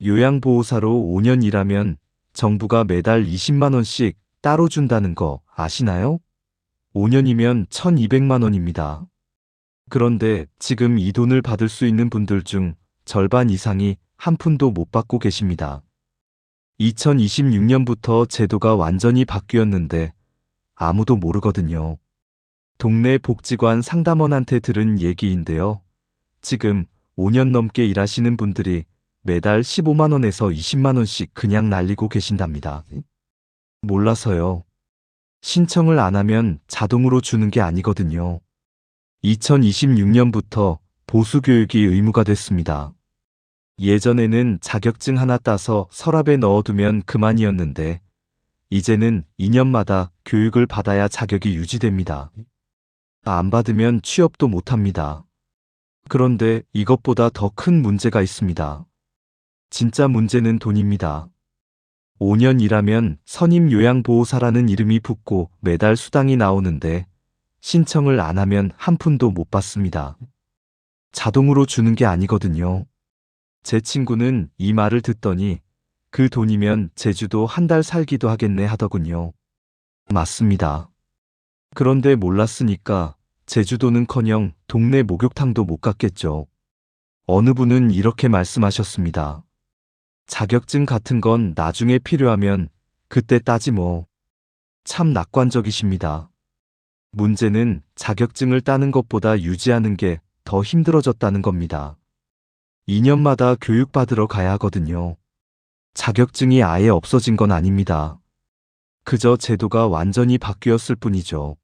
요양보호사로 5년 일하면 정부가 매달 20만 원씩 따로 준다는 거 아시나요? 5년이면 1,200만 원입니다. 그런데 지금 이 돈을 받을 수 있는 분들 중 절반 이상이 한 푼도 못 받고 계십니다. 2026년부터 제도가 완전히 바뀌었는데 아무도 모르거든요. 동네 복지관 상담원한테 들은 얘기인데요. 지금 5년 넘게 일하시는 분들이 매달 15만 원에서 20만 원씩 그냥 날리고 계신답니다. 몰라서요. 신청을 안 하면 자동으로 주는 게 아니거든요. 2026년부터 보수교육이 의무가 됐습니다. 예전에는 자격증 하나 따서 서랍에 넣어두면 그만이었는데 이제는 2년마다 교육을 받아야 자격이 유지됩니다. 안 받으면 취업도 못합니다. 그런데 이것보다 더 큰 문제가 있습니다. 진짜 문제는 돈입니다. 5년 일하면 선임 요양보호사라는 이름이 붙고 매달 수당이 나오는데 신청을 안 하면 한 푼도 못 받습니다. 자동으로 주는 게 아니거든요. 제 친구는 이 말을 듣더니 그 돈이면 제주도 한 달 살기도 하겠네 하더군요. 맞습니다. 그런데 몰랐으니까 제주도는커녕 동네 목욕탕도 못 갔겠죠. 어느 분은 이렇게 말씀하셨습니다. 자격증 같은 건 나중에 필요하면 그때 따지 뭐. 참 낙관적이십니다. 문제는 자격증을 따는 것보다 유지하는 게 더 힘들어졌다는 겁니다. 2년마다 교육받으러 가야 하거든요. 자격증이 아예 없어진 건 아닙니다. 그저 제도가 완전히 바뀌었을 뿐이죠.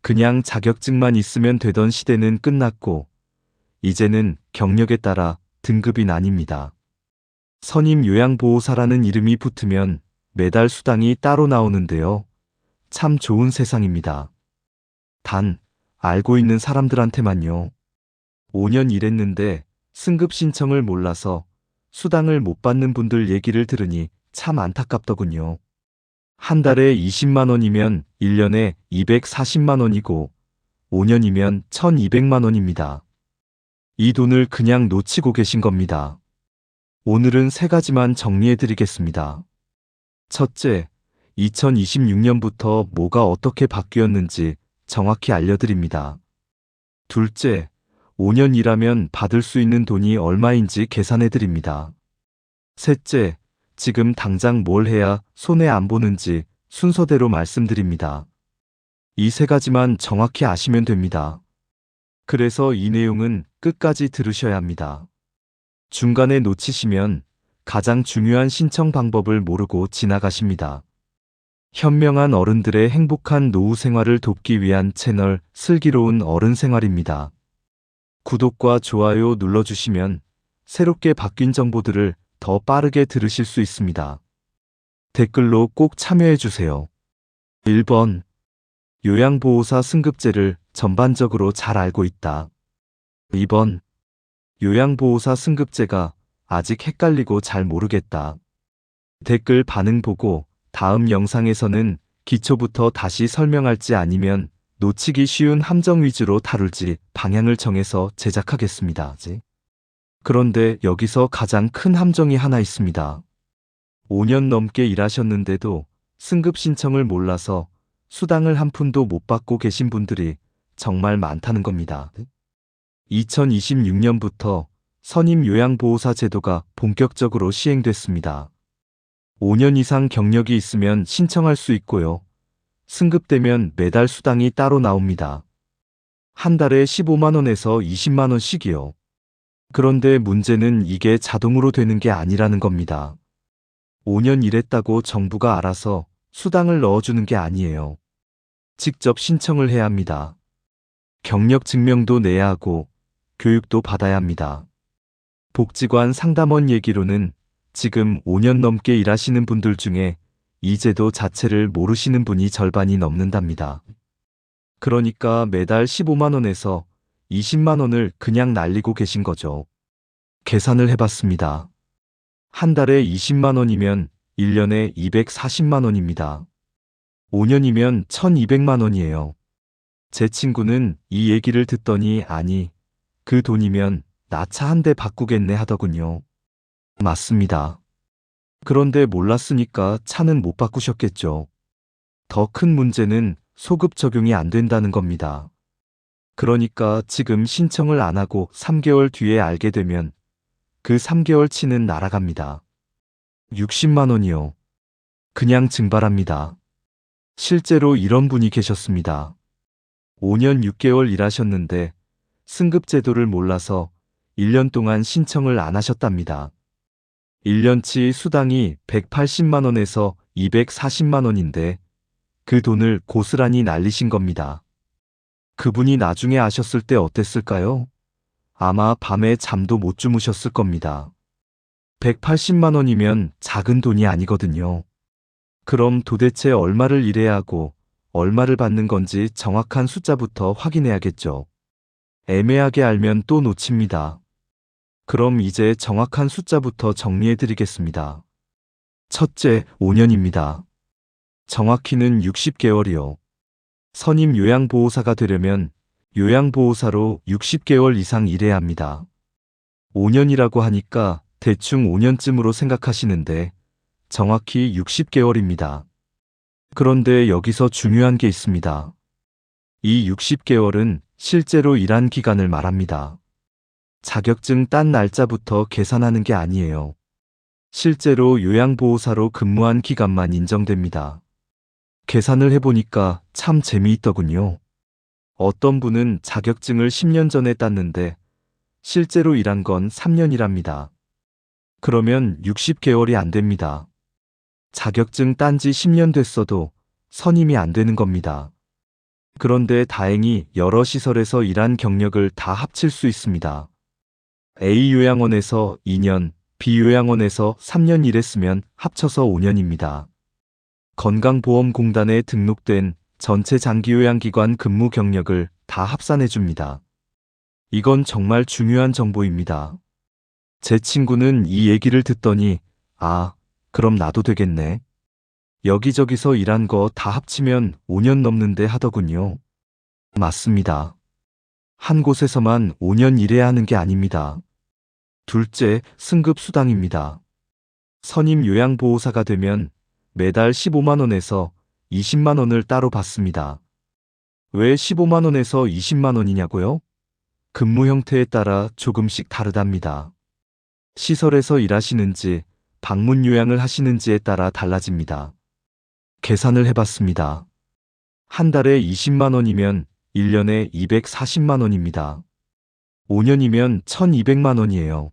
그냥 자격증만 있으면 되던 시대는 끝났고 이제는 경력에 따라 등급이 나뉩니다. 선임 요양보호사라는 이름이 붙으면 매달 수당이 따로 나오는데요. 참 좋은 세상입니다. 단, 알고 있는 사람들한테만요. 5년 일했는데 승급 신청을 몰라서 수당을 못 받는 분들 얘기를 들으니 참 안타깝더군요. 한 달에 20만 원이면 1년에 240만 원이고 5년이면 1,200만 원입니다. 이 돈을 그냥 놓치고 계신 겁니다. 오늘은 세 가지만 정리해 드리겠습니다. 첫째, 2026년부터 뭐가 어떻게 바뀌었는지 정확히 알려드립니다. 둘째, 5년 일하면 받을 수 있는 돈이 얼마인지 계산해 드립니다. 셋째, 지금 당장 뭘 해야 손해 안 보는지 순서대로 말씀드립니다. 이 세 가지만 정확히 아시면 됩니다. 그래서 이 내용은 끝까지 들으셔야 합니다. 중간에 놓치시면 가장 중요한 신청 방법을 모르고 지나가십니다. 현명한 어른들의 행복한 노후 생활을 돕기 위한 채널 슬기로운 어른 생활입니다. 구독과 좋아요 눌러주시면 새롭게 바뀐 정보들을 더 빠르게 들으실 수 있습니다. 댓글로 꼭 참여해주세요. 1번. 요양보호사 승급제를 전반적으로 잘 알고 있다. 2번. 요양보호사 승급제가 아직 헷갈리고 잘 모르겠다. 댓글 반응 보고 다음 영상에서는 기초부터 다시 설명할지 아니면 놓치기 쉬운 함정 위주로 다룰지 방향을 정해서 제작하겠습니다. 그런데 여기서 가장 큰 함정이 하나 있습니다. 5년 넘게 일하셨는데도 승급 신청을 몰라서 수당을 한 푼도 못 받고 계신 분들이 정말 많다는 겁니다. 2026년부터 선임 요양보호사 제도가 본격적으로 시행됐습니다. 5년 이상 경력이 있으면 신청할 수 있고요. 승급되면 매달 수당이 따로 나옵니다. 한 달에 15만 원에서 20만 원씩이요. 그런데 문제는 이게 자동으로 되는 게 아니라는 겁니다. 5년 일했다고 정부가 알아서 수당을 넣어주는 게 아니에요. 직접 신청을 해야 합니다. 경력 증명도 내야 하고 교육도 받아야 합니다. 복지관 상담원 얘기로는 지금 5년 넘게 일하시는 분들 중에 이 제도 자체를 모르시는 분이 절반이 넘는답니다. 그러니까 매달 15만 원에서 20만 원을 그냥 날리고 계신 거죠. 계산을 해봤습니다. 한 달에 20만 원이면 1년에 240만 원입니다. 5년이면 1,200만 원이에요. 제 친구는 이 얘기를 듣더니 아니, 그 돈이면 나 차 한 대 바꾸겠네 하더군요. 맞습니다. 그런데 몰랐으니까 차는 못 바꾸셨겠죠. 더 큰 문제는 소급 적용이 안 된다는 겁니다. 그러니까 지금 신청을 안 하고 3개월 뒤에 알게 되면 그 3개월치는 날아갑니다. 60만 원이요. 그냥 증발합니다. 실제로 이런 분이 계셨습니다. 5년 6개월 일하셨는데 승급제도를 몰라서 1년 동안 신청을 안 하셨답니다. 1년치 수당이 180만 원에서 240만 원인데 그 돈을 고스란히 날리신 겁니다. 그분이 나중에 아셨을 때 어땠을까요? 아마 밤에 잠도 못 주무셨을 겁니다. 180만 원이면 작은 돈이 아니거든요. 그럼 도대체 얼마를 일해야 하고 얼마를 받는 건지 정확한 숫자부터 확인해야겠죠. 애매하게 알면 또 놓칩니다. 그럼 이제 정확한 숫자부터 정리해 드리겠습니다. 첫째, 5년입니다. 정확히는 60개월이요. 선임 요양보호사가 되려면 요양보호사로 60개월 이상 일해야 합니다. 5년이라고 하니까 대충 5년쯤으로 생각하시는데 정확히 60개월입니다. 그런데 여기서 중요한 게 있습니다. 이 60개월은 실제로 일한 기간을 말합니다. 자격증 딴 날짜부터 계산하는 게 아니에요. 실제로 요양보호사로 근무한 기간만 인정됩니다. 계산을 해보니까 참 재미있더군요. 어떤 분은 자격증을 10년 전에 땄는데 실제로 일한 건 3년이랍니다. 그러면 60개월이 안 됩니다. 자격증 딴 지 10년 됐어도 선임이 안 되는 겁니다. 그런데 다행히 여러 시설에서 일한 경력을 다 합칠 수 있습니다. A 요양원에서 2년, B 요양원에서 3년 일했으면 합쳐서 5년입니다. 건강보험공단에 등록된 전체 장기요양기관 근무 경력을 다 합산해 줍니다. 이건 정말 중요한 정보입니다. 제 친구는 이 얘기를 듣더니 아, 그럼 나도 되겠네. 여기저기서 일한 거 다 합치면 5년 넘는데 하더군요. 맞습니다. 한 곳에서만 5년 일해야 하는 게 아닙니다. 둘째, 승급 수당입니다. 선임 요양보호사가 되면 매달 15만 원에서 20만 원을 따로 받습니다. 왜 15만 원에서 20만 원이냐고요? 근무 형태에 따라 조금씩 다르답니다. 시설에서 일하시는지 방문 요양을 하시는지에 따라 달라집니다. 계산을 해봤습니다. 한 달에 20만 원이면 1년에 240만 원입니다. 5년이면 1200만 원이에요.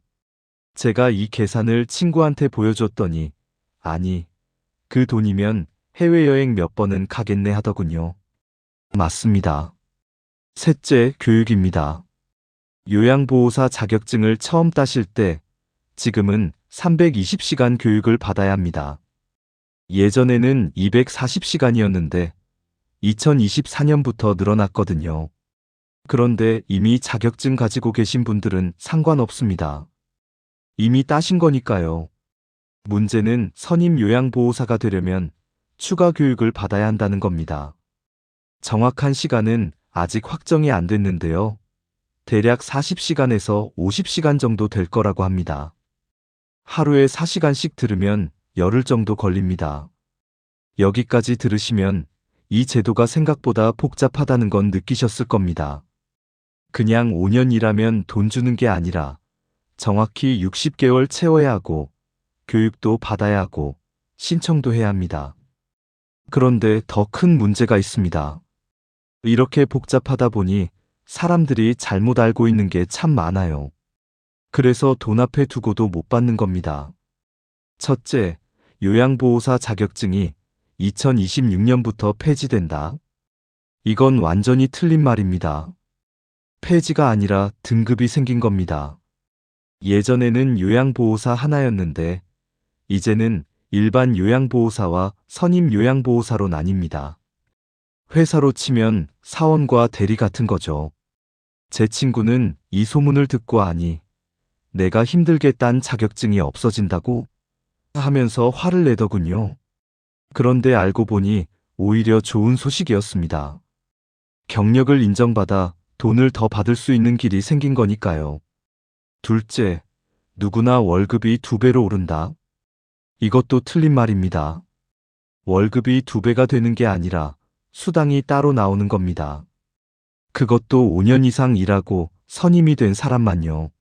제가 이 계산을 친구한테 보여줬더니 아니, 그 돈이면 해외여행 몇 번은 가겠네 하더군요. 맞습니다. 셋째, 교육입니다. 요양보호사 자격증을 처음 따실 때 지금은 320시간 교육을 받아야 합니다. 예전에는 240시간이었는데 2024년부터 늘어났거든요. 그런데 이미 자격증 가지고 계신 분들은 상관없습니다. 이미 따신 거니까요. 문제는 선임 요양보호사가 되려면 추가 교육을 받아야 한다는 겁니다. 정확한 시간은 아직 확정이 안 됐는데요. 대략 40시간에서 50시간 정도 될 거라고 합니다. 하루에 4시간씩 들으면 열흘 정도 걸립니다. 여기까지 들으시면 이 제도가 생각보다 복잡하다는 건 느끼셨을 겁니다. 그냥 5년 일하면 돈 주는 게 아니라 정확히 60개월 채워야 하고 교육도 받아야 하고 신청도 해야 합니다. 그런데 더 큰 문제가 있습니다. 이렇게 복잡하다 보니 사람들이 잘못 알고 있는 게 참 많아요. 그래서 돈 앞에 두고도 못 받는 겁니다. 첫째, 요양보호사 자격증이 2026년부터 폐지된다. 이건 완전히 틀린 말입니다. 폐지가 아니라 등급이 생긴 겁니다. 예전에는 요양보호사 하나였는데 이제는 일반 요양보호사와 선임 요양보호사로 나뉩니다. 회사로 치면 사원과 대리 같은 거죠. 제 친구는 이 소문을 듣고 아니, 내가 힘들게 딴 자격증이 없어진다고? 하면서 화를 내더군요. 그런데 알고 보니 오히려 좋은 소식이었습니다. 경력을 인정받아 돈을 더 받을 수 있는 길이 생긴 거니까요. 둘째, 누구나 월급이 2배로 오른다. 이것도 틀린 말입니다. 월급이 2배가 되는 게 아니라 수당이 따로 나오는 겁니다. 그것도 5년 이상 일하고 선임이 된 사람만요.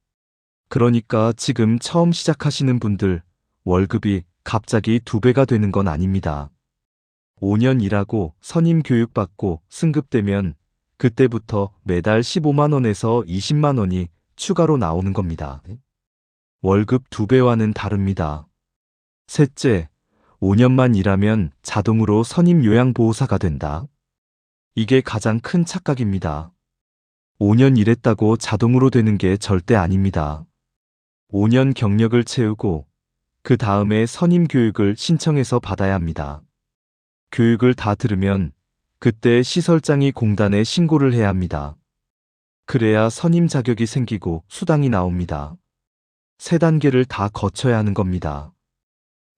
그러니까 지금 처음 시작하시는 분들 월급이 갑자기 2배가 되는 건 아닙니다. 5년 일하고 선임 교육받고 승급되면 그때부터 매달 15만 원에서 20만 원이 추가로 나오는 겁니다. 월급 2배와는 다릅니다. 셋째, 5년만 일하면 자동으로 선임 요양보호사가 된다. 이게 가장 큰 착각입니다. 5년 일했다고 자동으로 되는 게 절대 아닙니다. 5년 경력을 채우고 그 다음에 선임 교육을 신청해서 받아야 합니다. 교육을 다 들으면 그때 시설장이 공단에 신고를 해야 합니다. 그래야 선임 자격이 생기고 수당이 나옵니다. 3단계를 다 거쳐야 하는 겁니다.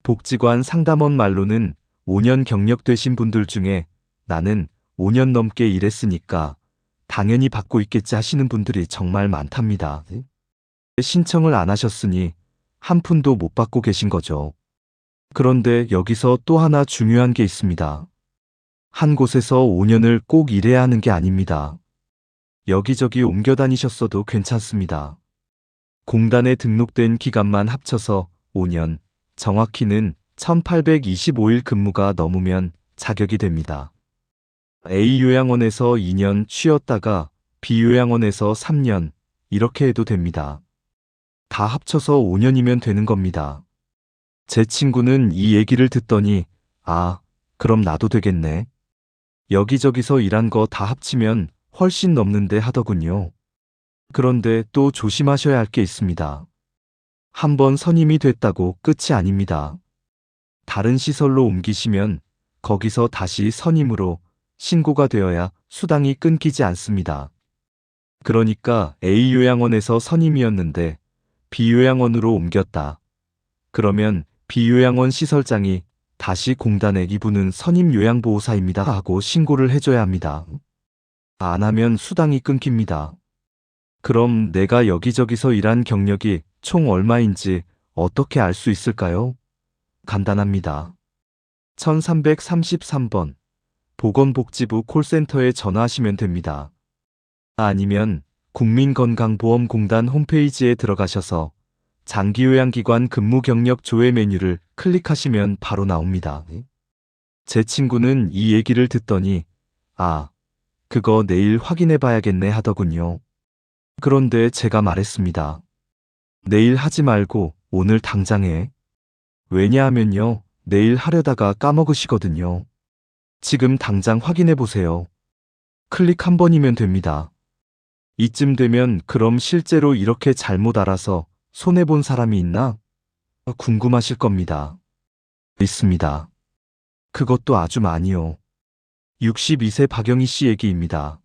복지관 상담원 말로는 5년 경력 되신 분들 중에 나는 5년 넘게 일했으니까 당연히 받고 있겠지 하시는 분들이 정말 많답니다. 신청을 안 하셨으니 한 푼도 못 받고 계신 거죠. 그런데 여기서 또 하나 중요한 게 있습니다. 한 곳에서 5년을 꼭 일해야 하는 게 아닙니다. 여기저기 옮겨 다니셨어도 괜찮습니다. 공단에 등록된 기간만 합쳐서 5년, 정확히는 1825일 근무가 넘으면 자격이 됩니다. A 요양원에서 2년 쉬었다가 B 요양원에서 3년 이렇게 해도 됩니다. 다 합쳐서 5년이면 되는 겁니다. 제 친구는 이 얘기를 듣더니 아, 그럼 나도 되겠네. 여기저기서 일한 거 다 합치면 훨씬 넘는데 하더군요. 그런데 또 조심하셔야 할 게 있습니다. 한번 선임이 됐다고 끝이 아닙니다. 다른 시설로 옮기시면 거기서 다시 선임으로 신고가 되어야 수당이 끊기지 않습니다. 그러니까 A 요양원에서 선임이었는데 B 요양원으로 옮겼다. 그러면 B 요양원 시설장이 다시 공단에 이분은 선임 요양보호사입니다 하고 신고를 해줘야 합니다. 안 하면 수당이 끊깁니다. 그럼 내가 여기저기서 일한 경력이 총 얼마인지 어떻게 알 수 있을까요? 간단합니다. 1333번 보건복지부 콜센터에 전화하시면 됩니다. 아니면 국민건강보험공단 홈페이지에 들어가셔서 장기요양기관 근무 경력 조회 메뉴를 클릭하시면 바로 나옵니다. 제 친구는 이 얘기를 듣더니 아, 그거 내일 확인해 봐야겠네 하더군요. 그런데 제가 말했습니다. 내일 하지 말고 오늘 당장 해. 왜냐하면요, 내일 하려다가 까먹으시거든요. 지금 당장 확인해 보세요. 클릭 한 번이면 됩니다. 이쯤 되면 그럼 실제로 이렇게 잘못 알아서 손해본 사람이 있나? 궁금하실 겁니다. 있습니다. 그것도 아주 많이요. 62세 박영희 씨 얘기입니다.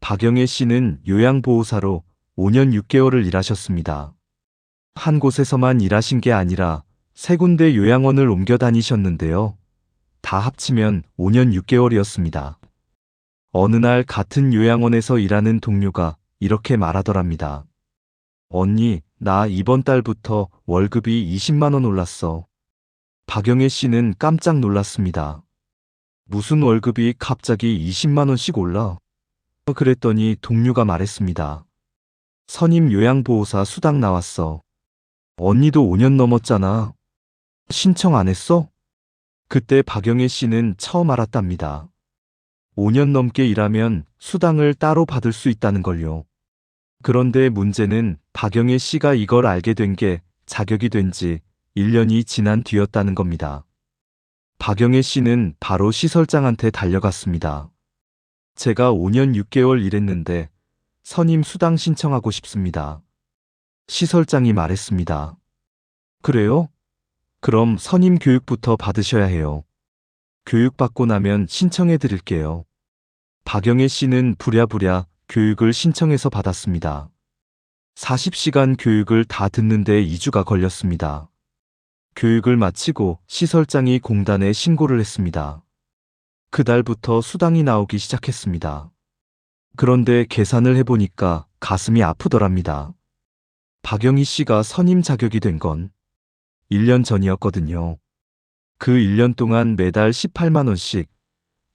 박영애 씨는 요양보호사로 5년 6개월을 일하셨습니다. 한 곳에서만 일하신 게 아니라 3군데 요양원을 옮겨 다니셨는데요. 다 합치면 5년 6개월이었습니다. 어느 날 같은 요양원에서 일하는 동료가 이렇게 말하더랍니다. 언니, 나 이번 달부터 월급이 20만 원 올랐어. 박영애 씨는 깜짝 놀랐습니다. 무슨 월급이 갑자기 20만 원씩 올라? 그랬더니 동료가 말했습니다. 선임 요양보호사 수당 나왔어. 언니도 5년 넘었잖아. 신청 안 했어? 그때 박영애 씨는 처음 알았답니다. 5년 넘게 일하면 수당을 따로 받을 수 있다는 걸요. 그런데 문제는 박영애 씨가 이걸 알게 된 게 자격이 된 지 1년이 지난 뒤였다는 겁니다. 박영애 씨는 바로 시설장한테 달려갔습니다. 제가 5년 6개월 일했는데 선임 수당 신청하고 싶습니다. 시설장이 말했습니다. 그래요? 그럼 선임 교육부터 받으셔야 해요. 교육받고 나면 신청해 드릴게요. 박영애 씨는 부랴부랴 교육을 신청해서 받았습니다. 40시간 교육을 다 듣는데 2주가 걸렸습니다. 교육을 마치고 시설장이 공단에 신고를 했습니다. 그달부터 수당이 나오기 시작했습니다. 그런데 계산을 해보니까 가슴이 아프더랍니다. 박영희 씨가 선임 자격이 된 건 1년 전이었거든요. 그 1년 동안 매달 18만 원씩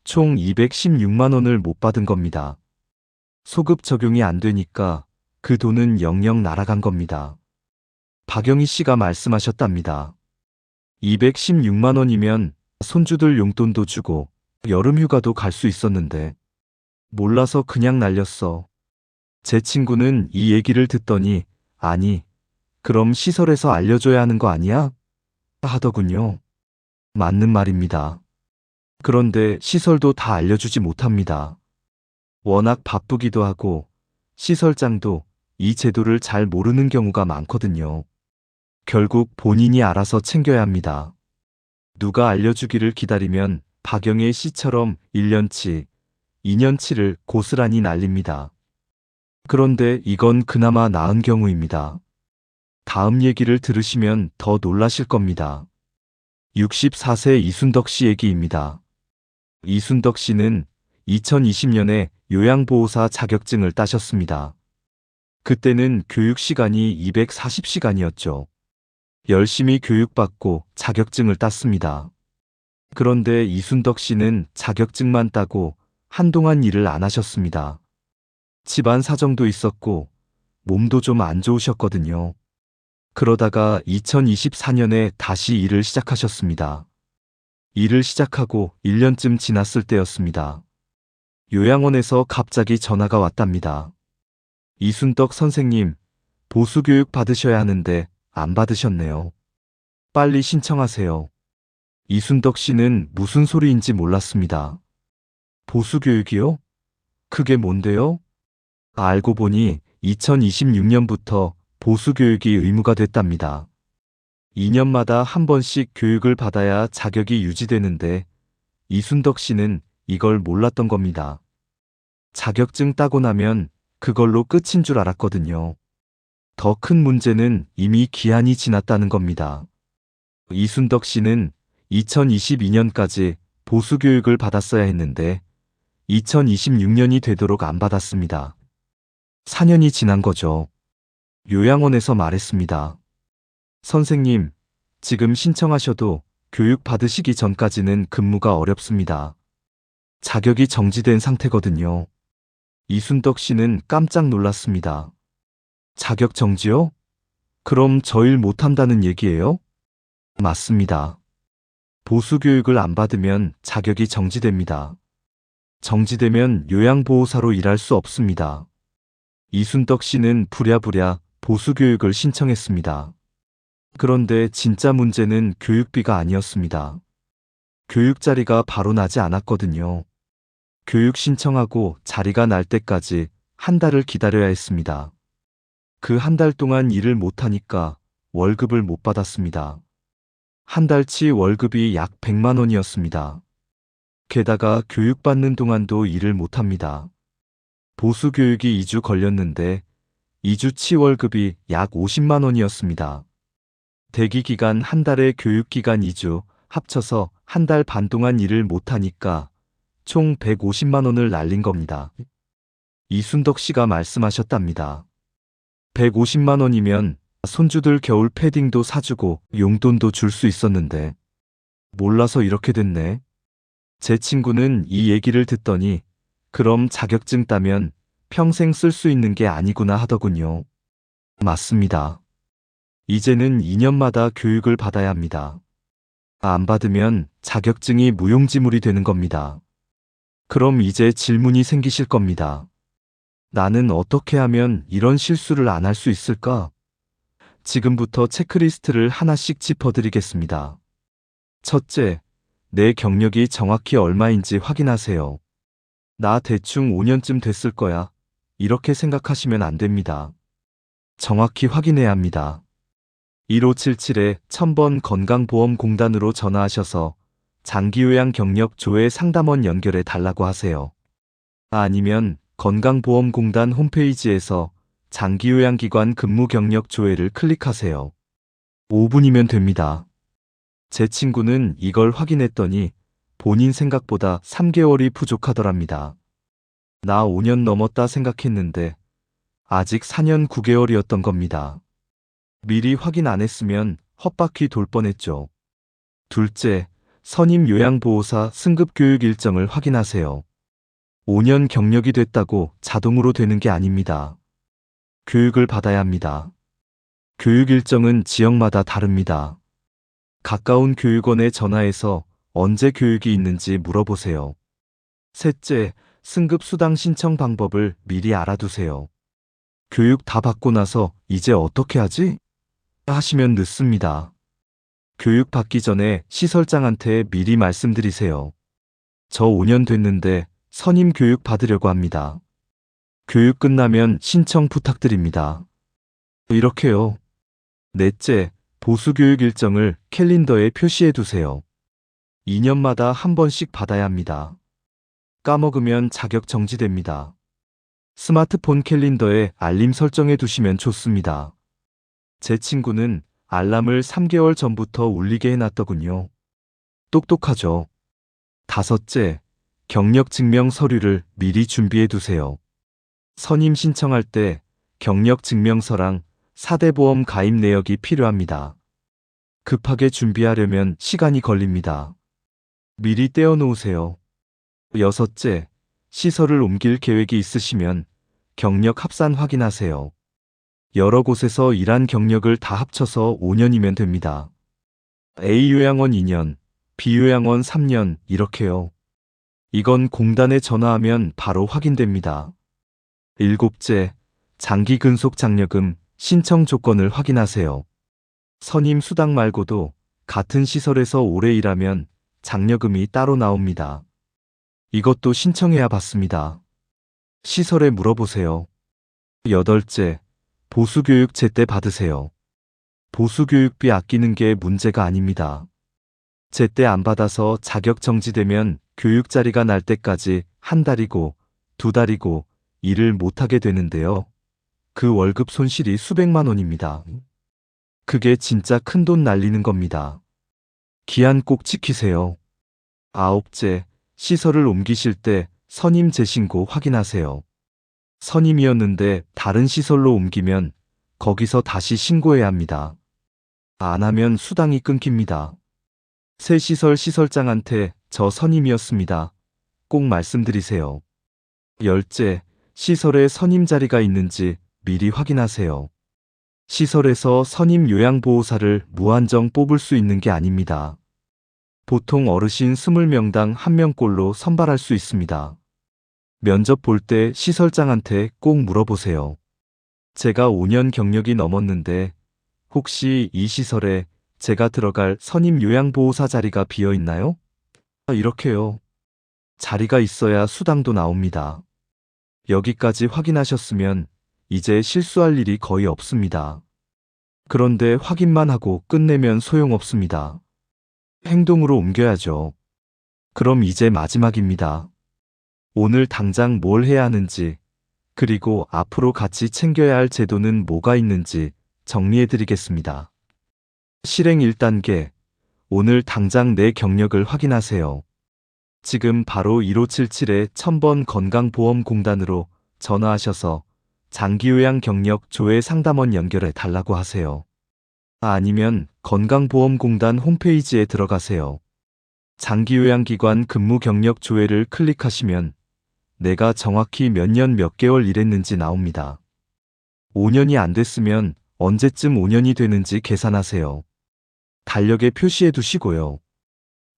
총 216만 원을 못 받은 겁니다. 소급 적용이 안 되니까 그 돈은 영영 날아간 겁니다. 박영희 씨가 말씀하셨답니다. 216만 원이면 손주들 용돈도 주고 여름 휴가도 갈 수 있었는데 몰라서 그냥 날렸어. 제 친구는 이 얘기를 듣더니 아니, 그럼 시설에서 알려줘야 하는 거 아니야? 하더군요. 맞는 말입니다. 그런데 시설도 다 알려주지 못합니다. 워낙 바쁘기도 하고 시설장도 이 제도를 잘 모르는 경우가 많거든요. 결국 본인이 알아서 챙겨야 합니다. 누가 알려주기를 기다리면 박영애 씨처럼 1년치, 2년치를 고스란히 날립니다. 그런데 이건 그나마 나은 경우입니다. 다음 얘기를 들으시면 더 놀라실 겁니다. 64세 이순덕 씨 얘기입니다. 이순덕 씨는 2020년에 요양보호사 자격증을 따셨습니다. 그때는 교육 시간이 240시간이었죠. 열심히 교육받고 자격증을 땄습니다. 그런데 이순덕 씨는 자격증만 따고 한동안 일을 안 하셨습니다. 집안 사정도 있었고 몸도 좀 안 좋으셨거든요. 그러다가 2024년에 다시 일을 시작하셨습니다. 일을 시작하고 1년쯤 지났을 때였습니다. 요양원에서 갑자기 전화가 왔답니다. 이순덕 선생님, 보수교육 받으셔야 하는데 안 받으셨네요. 빨리 신청하세요. 이순덕 씨는 무슨 소리인지 몰랐습니다. 보수교육이요? 그게 뭔데요? 알고 보니 2026년부터 보수교육이 의무가 됐답니다. 2년마다 한 번씩 교육을 받아야 자격이 유지되는데 이순덕 씨는 이걸 몰랐던 겁니다. 자격증 따고 나면 그걸로 끝인 줄 알았거든요. 더 큰 문제는 이미 기한이 지났다는 겁니다. 이순덕 씨는 2022년까지 보수교육을 받았어야 했는데 2026년이 되도록 안 받았습니다. 4년이 지난 거죠. 요양원에서 말했습니다. 선생님, 지금 신청하셔도 교육 받으시기 전까지는 근무가 어렵습니다. 자격이 정지된 상태거든요. 이순덕 씨는 깜짝 놀랐습니다. 자격 정지요? 그럼 저 일 못한다는 얘기예요? 맞습니다. 보수교육을 안 받으면 자격이 정지됩니다. 정지되면 요양보호사로 일할 수 없습니다. 이순덕 씨는 부랴부랴 보수교육을 신청했습니다. 그런데 진짜 문제는 교육비가 아니었습니다. 교육 자리가 바로 나지 않았거든요. 교육 신청하고 자리가 날 때까지 한 달을 기다려야 했습니다. 그 한 달 동안 일을 못하니까 월급을 못 받았습니다. 한 달치 월급이 약 100만 원이었습니다. 게다가 교육받는 동안도 일을 못합니다. 보수교육이 2주 걸렸는데 2주치 월급이 약 50만 원이었습니다. 대기기간 한 달에 교육기간 2주 합쳐서 한 달 반 동안 일을 못하니까 총 150만 원을 날린 겁니다. 이순덕 씨가 말씀하셨답니다. 150만 원이면 손주들 겨울 패딩도 사주고 용돈도 줄 수 있었는데 몰라서 이렇게 됐네. 제 친구는 이 얘기를 듣더니 그럼 자격증 따면 평생 쓸 수 있는 게 아니구나 하더군요. 맞습니다. 이제는 2년마다 교육을 받아야 합니다. 안 받으면 자격증이 무용지물이 되는 겁니다. 그럼 이제 질문이 생기실 겁니다. 나는 어떻게 하면 이런 실수를 안 할 수 있을까? 지금부터 체크리스트를 하나씩 짚어드리겠습니다. 첫째, 내 경력이 정확히 얼마인지 확인하세요. 나 대충 5년쯤 됐을 거야. 이렇게 생각하시면 안 됩니다. 정확히 확인해야 합니다. 1577-1000번 건강보험공단으로 전화하셔서 장기요양 경력 조회 상담원 연결해 달라고 하세요. 아니면 건강보험공단 홈페이지에서 장기요양기관 근무 경력 조회를 클릭하세요. 5분이면 됩니다. 제 친구는 이걸 확인했더니 본인 생각보다 3개월이 부족하더랍니다. 나 5년 넘었다 생각했는데 아직 4년 9개월이었던 겁니다. 미리 확인 안 했으면 헛바퀴 돌 뻔했죠. 둘째, 선임 요양보호사 승급 교육 일정을 확인하세요. 5년 경력이 됐다고 자동으로 되는 게 아닙니다. 교육을 받아야 합니다. 교육 일정은 지역마다 다릅니다. 가까운 교육원에 전화해서 언제 교육이 있는지 물어보세요. 셋째, 승급 수당 신청 방법을 미리 알아두세요. 교육 다 받고 나서 이제 어떻게 하지? 하시면 늦습니다. 교육 받기 전에 시설장한테 미리 말씀드리세요. 저 5년 됐는데 선임 교육 받으려고 합니다. 교육 끝나면 신청 부탁드립니다. 이렇게요. 넷째, 보수교육 일정을 캘린더에 표시해 두세요. 2년마다 한 번씩 받아야 합니다. 까먹으면 자격 정지됩니다. 스마트폰 캘린더에 알림 설정해 두시면 좋습니다. 제 친구는 알람을 3개월 전부터 울리게 해놨더군요. 똑똑하죠? 다섯째, 경력 증명 서류를 미리 준비해 두세요. 선임 신청할 때 경력 증명서랑 4대 보험 가입 내역이 필요합니다. 급하게 준비하려면 시간이 걸립니다. 미리 떼어 놓으세요. 여섯째, 시설을 옮길 계획이 있으시면 경력 합산 확인하세요. 여러 곳에서 일한 경력을 다 합쳐서 5년이면 됩니다. A 요양원 2년, B 요양원 3년 이렇게요. 이건 공단에 전화하면 바로 확인됩니다. 일곱째, 장기 근속 장려금 신청 조건을 확인하세요. 선임 수당 말고도 같은 시설에서 오래 일하면 장려금이 따로 나옵니다. 이것도 신청해야 받습니다. 시설에 물어보세요. 여덟째, 보수교육 제때 받으세요. 보수교육비 아끼는 게 문제가 아닙니다. 제때 안 받아서 자격 정지되면 교육 자리가 날 때까지 한 달이고 두 달이고 일을 못하게 되는데요. 그 월급 손실이 수백만 원입니다. 그게 진짜 큰돈 날리는 겁니다. 기한 꼭 지키세요. 아홉째, 시설을 옮기실 때 선임 재신고 확인하세요. 선임이었는데 다른 시설로 옮기면 거기서 다시 신고해야 합니다. 안 하면 수당이 끊깁니다. 새 시설 시설장한테 저 선임이었습니다. 꼭 말씀드리세요. 열째, 시설에 선임 자리가 있는지 미리 확인하세요. 시설에서 선임 요양보호사를 무한정 뽑을 수 있는 게 아닙니다. 보통 어르신 20명당 1명꼴로 선발할 수 있습니다. 면접 볼 때 시설장한테 꼭 물어보세요. 제가 5년 경력이 넘었는데 혹시 이 시설에 제가 들어갈 선임 요양보호사 자리가 비어 있나요? 이렇게요. 자리가 있어야 수당도 나옵니다. 여기까지 확인하셨으면 이제 실수할 일이 거의 없습니다. 그런데 확인만 하고 끝내면 소용없습니다. 행동으로 옮겨야죠. 그럼 이제 마지막입니다. 오늘 당장 뭘 해야 하는지, 그리고 앞으로 같이 챙겨야 할 제도는 뭐가 있는지 정리해 드리겠습니다. 실행 1단계, 오늘 당장 내 경력을 확인하세요. 지금 바로 1577-1000번 건강보험공단으로 전화하셔서 장기요양 경력 조회 상담원 연결해 달라고 하세요. 아니면 건강보험공단 홈페이지에 들어가세요. 장기요양기관 근무 경력 조회를 클릭하시면 내가 정확히 몇 년 몇 개월 일했는지 나옵니다. 5년이 안 됐으면 언제쯤 5년이 되는지 계산하세요. 달력에 표시해 두시고요.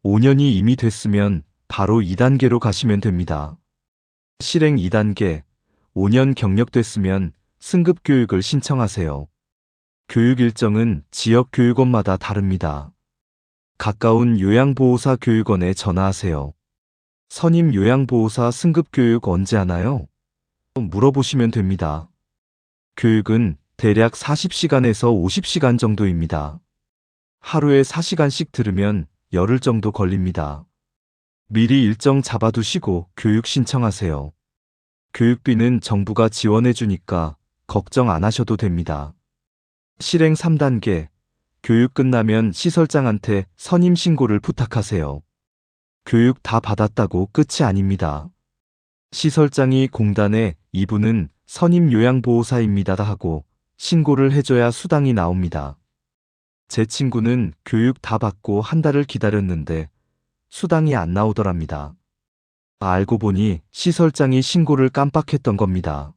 5년이 이미 됐으면 바로 2단계로 가시면 됩니다. 실행 2단계, 5년 경력 됐으면 승급 교육을 신청하세요. 교육 일정은 지역 교육원마다 다릅니다. 가까운 요양보호사 교육원에 전화하세요. 선임 요양보호사 승급 교육 언제 하나요? 물어보시면 됩니다. 교육은 대략 40시간에서 50시간 정도입니다. 하루에 4시간씩 들으면 열흘 정도 걸립니다. 미리 일정 잡아두시고 교육 신청하세요. 교육비는 정부가 지원해 주니까 걱정 안 하셔도 됩니다. 실행 3단계, 교육 끝나면 시설장한테 선임 신고를 부탁하세요. 교육 다 받았다고 끝이 아닙니다. 시설장이 공단에 이분은 선임 요양보호사입니다 하고 신고를 해줘야 수당이 나옵니다. 제 친구는 교육 다 받고 한 달을 기다렸는데 수당이 안 나오더랍니다. 알고 보니 시설장이 신고를 깜빡했던 겁니다.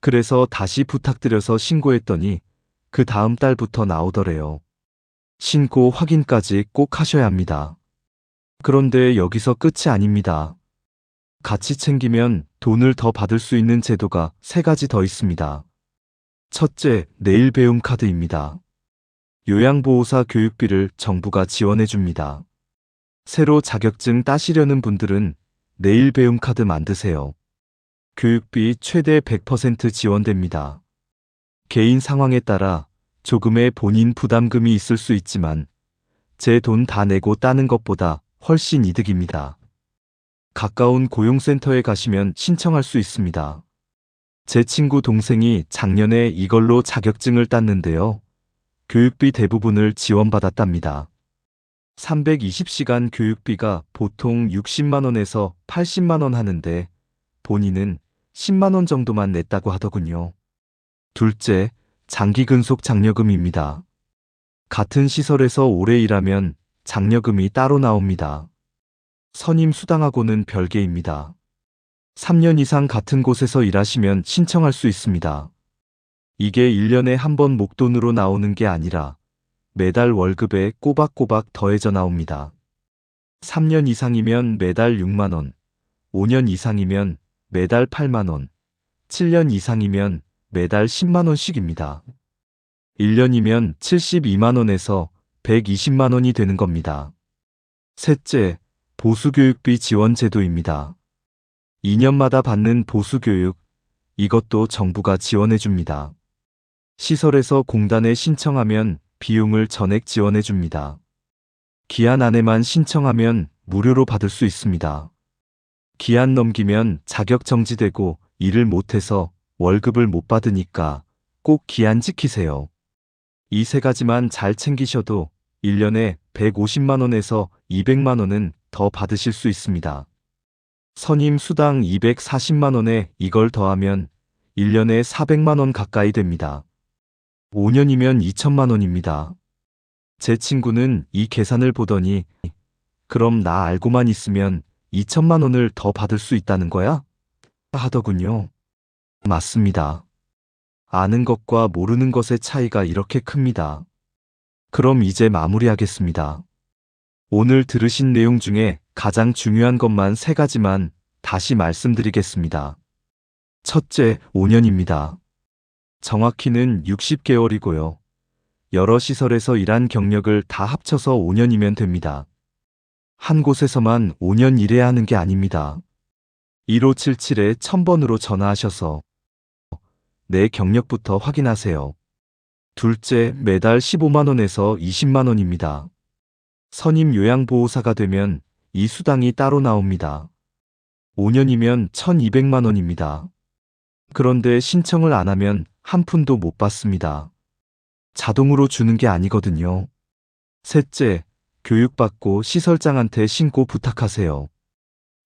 그래서 다시 부탁드려서 신고했더니 그 다음 달부터 나오더래요. 신고 확인까지 꼭 하셔야 합니다. 그런데 여기서 끝이 아닙니다. 같이 챙기면 돈을 더 받을 수 있는 제도가 3가지 더 있습니다. 첫째, 내일 배움 카드입니다. 요양보호사 교육비를 정부가 지원해 줍니다. 새로 자격증 따시려는 분들은 내일 배움 카드 만드세요. 교육비 최대 100% 지원됩니다. 개인 상황에 따라 조금의 본인 부담금이 있을 수 있지만 제 돈 다 내고 따는 것보다 훨씬 이득입니다. 가까운 고용센터에 가시면 신청할 수 있습니다. 제 친구 동생이 작년에 이걸로 자격증을 땄는데요. 교육비 대부분을 지원받았답니다. 320시간 교육비가 보통 60만 원에서 80만 원 하는데 본인은 10만 원 정도만 냈다고 하더군요. 둘째, 장기 근속 장려금입니다. 같은 시설에서 오래 일하면 장려금이 따로 나옵니다. 선임 수당하고는 별개입니다. 3년 이상 같은 곳에서 일하시면 신청할 수 있습니다. 이게 1년에 한 번 목돈으로 나오는 게 아니라 매달 월급에 꼬박꼬박 더해져 나옵니다. 3년 이상이면 매달 6만 원, 5년 이상이면 매달 8만 원, 7년 이상이면 매달 10만 원씩입니다. 1년이면 72만 원에서 120만 원이 되는 겁니다. 셋째, 보수교육비 지원 제도입니다. 2년마다 받는 보수교육, 이것도 정부가 지원해 줍니다. 시설에서 공단에 신청하면 비용을 전액 지원해 줍니다. 기한 안에만 신청하면 무료로 받을 수 있습니다. 기한 넘기면 자격 정지되고 일을 못해서 월급을 못 받으니까 꼭 기한 지키세요. 이 3가지만 잘 챙기셔도 1년에 150만 원에서 200만 원은 더 받으실 수 있습니다. 선임 수당 240만 원에 이걸 더하면 1년에 400만 원 가까이 됩니다. 5년이면 2천만 원입니다. 제 친구는 이 계산을 보더니 그럼 나 알고만 있으면 2천만 원을 더 받을 수 있다는 거야? 하더군요. 맞습니다. 아는 것과 모르는 것의 차이가 이렇게 큽니다. 그럼 이제 마무리하겠습니다. 오늘 들으신 내용 중에 가장 중요한 것만 3가지만 다시 말씀드리겠습니다. 첫째, 5년입니다. 정확히는 60개월이고요. 여러 시설에서 일한 경력을 다 합쳐서 5년이면 됩니다. 한 곳에서만 5년 일해야 하는 게 아닙니다. 1577에 1000번으로 전화하셔서 내 경력부터 확인하세요. 둘째, 매달 15만 원에서 20만 원입니다. 선임 요양보호사가 되면 이 수당이 따로 나옵니다. 5년이면 1200만 원입니다. 그런데 신청을 안 하면 한 푼도 못 받습니다. 자동으로 주는 게 아니거든요. 셋째, 교육받고 시설장한테 신고 부탁하세요.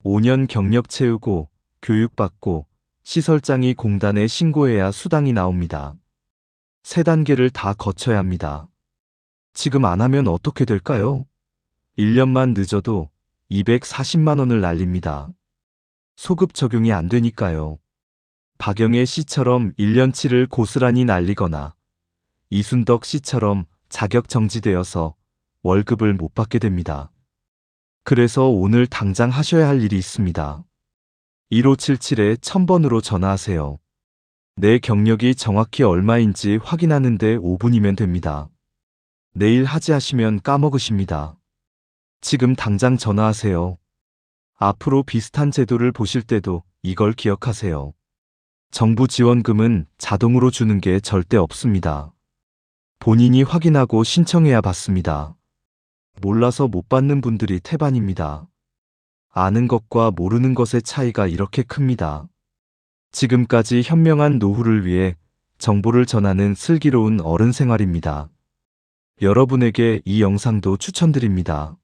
5년 경력 채우고 교육받고 시설장이 공단에 신고해야 수당이 나옵니다. 3단계를 다 거쳐야 합니다. 지금 안 하면 어떻게 될까요? 1년만 늦어도 240만 원을 날립니다. 소급 적용이 안 되니까요. 박영애 씨처럼 1년치를 고스란히 날리거나 이순덕 씨처럼 자격 정지되어서 월급을 못 받게 됩니다. 그래서 오늘 당장 하셔야 할 일이 있습니다. 1577에 1000번으로 전화하세요. 내 경력이 정확히 얼마인지 확인하는데 5분이면 됩니다. 내일 하지 하시면 까먹으십니다. 지금 당장 전화하세요. 앞으로 비슷한 제도를 보실 때도 이걸 기억하세요. 정부 지원금은 자동으로 주는 게 절대 없습니다. 본인이 확인하고 신청해야 받습니다. 몰라서 못 받는 분들이 태반입니다. 아는 것과 모르는 것의 차이가 이렇게 큽니다. 지금까지 현명한 노후를 위해 정보를 전하는 슬기로운 어른 생활입니다. 여러분에게 이 영상도 추천드립니다.